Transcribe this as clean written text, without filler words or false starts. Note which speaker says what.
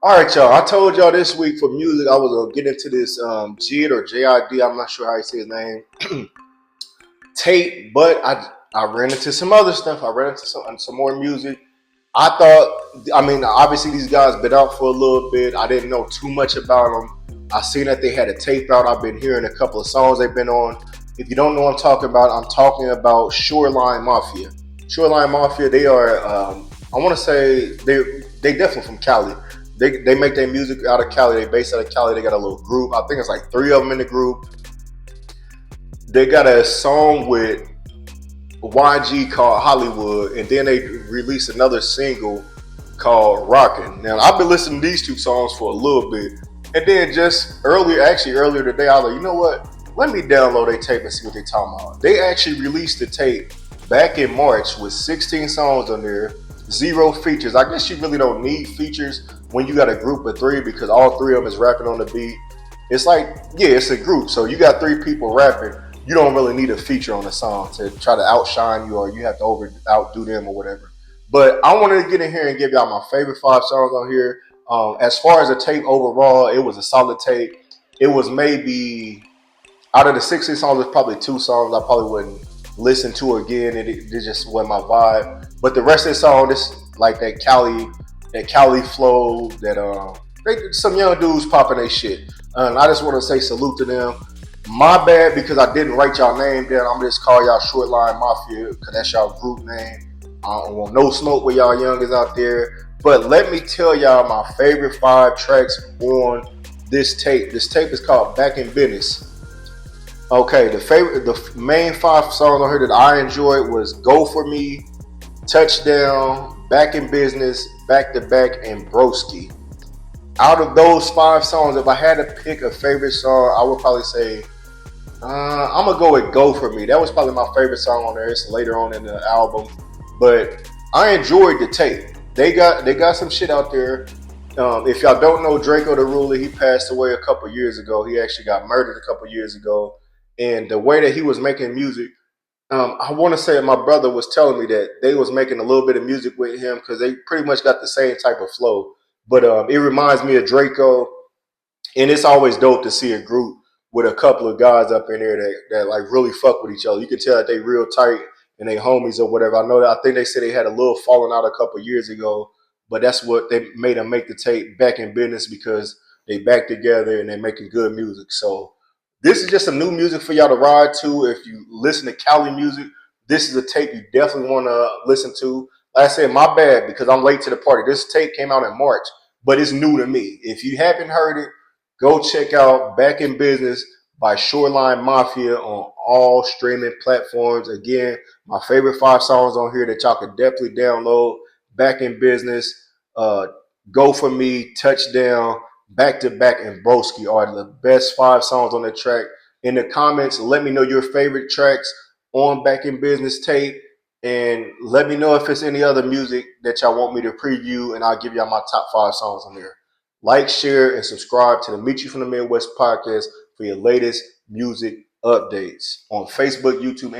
Speaker 1: All right, y'all. I told y'all this week for music I was gonna get into this Jid or JID. I'm not sure how you say his name. Tate, but I ran into some other stuff. I ran into some more music. I thought, I mean, obviously these guys been out for a little bit. I didn't know too much about them. I seen that they had a tape out. I've been hearing a couple of songs they've been on. If you don't know what I'm talking about Shoreline Mafia. Shoreline Mafia, they are, I want to say they definitely from Cali. They make their music out of Cali. They based out of Cali. They got a little group. I think it's like three of them in the group. They got a song with YG called Hollywood, and then they released another single called Rockin'. Now I've been listening to these two songs for a little bit, and then just earlier today, I was like, you know what? Let me download their tape and see what they talking about. They actually released the tape back in March with 16 songs on there, zero features. I guess you really don't need features when you got a group of three because all three of them is rapping on the beat. It's like, yeah, it's a group, so you got three people rapping. You don't really need a feature on a song to try to outshine you, or you have to outdo them or whatever. But I wanted to get in here and give y'all my favorite five songs on here. As far as the tape overall, it was a solid tape. It was maybe out of the 60 songs, there's probably two songs I probably wouldn't listen to again. It just wasn't my vibe. But the rest of the song, this like that Cali flow, some young dudes popping their shit. And I just want to say salute to them. My bad because I didn't write y'all name down. I'm just call y'all Shortline Mafia because that's y'all group name. I don't want no smoke with y'all youngers out there. But let me tell y'all my favorite five tracks on this tape. This tape is called Back in Bidness. Okay, the main five songs on here that I enjoyed was Go For Me, Touchdown, Back in Business, Back to Back, and Broski. Out of those five songs, if I had to pick a favorite song, I would probably say I'm gonna go with "Go For Me." That was probably my favorite song on there. It's later on in the album, but I enjoyed the tape. They got some shit out there. If y'all don't know Draco the Ruler, he passed away a couple years ago. He actually got murdered a couple years ago, and the way that he was making music, I want to say my brother was telling me that they was making a little bit of music with him because they pretty much got the same type of flow. But it reminds me of Draco, and it's always dope to see a group with a couple of guys up in there that like really fuck with each other. You can tell that they real tight and they homies or whatever. I know that I think they said they had a little falling out a couple of years ago, but that's what they made them make the tape Back in Business because they back together and they're making good music. So this is just some new music for y'all to ride to. If you listen to Cali music, this is a tape you definitely want to listen to. Like I said, my bad because I'm late to the party. This tape came out in March, but it's new to me. If you haven't heard it, go check out Back in Business by Shoreline Mafia on all streaming platforms. Again, my favorite five songs on here that y'all can definitely download. Back in Business, uh, Go For Me, Touchdown, Back to Back, and Broski are the best five songs on the track. In the comments, let me know your favorite tracks on Back in Business tape. And let me know if it's any other music that y'all want me to preview, and I'll give y'all my top five songs on there. Like, share, and subscribe to the Meet You from the Midwest podcast for your latest music updates on Facebook, YouTube, and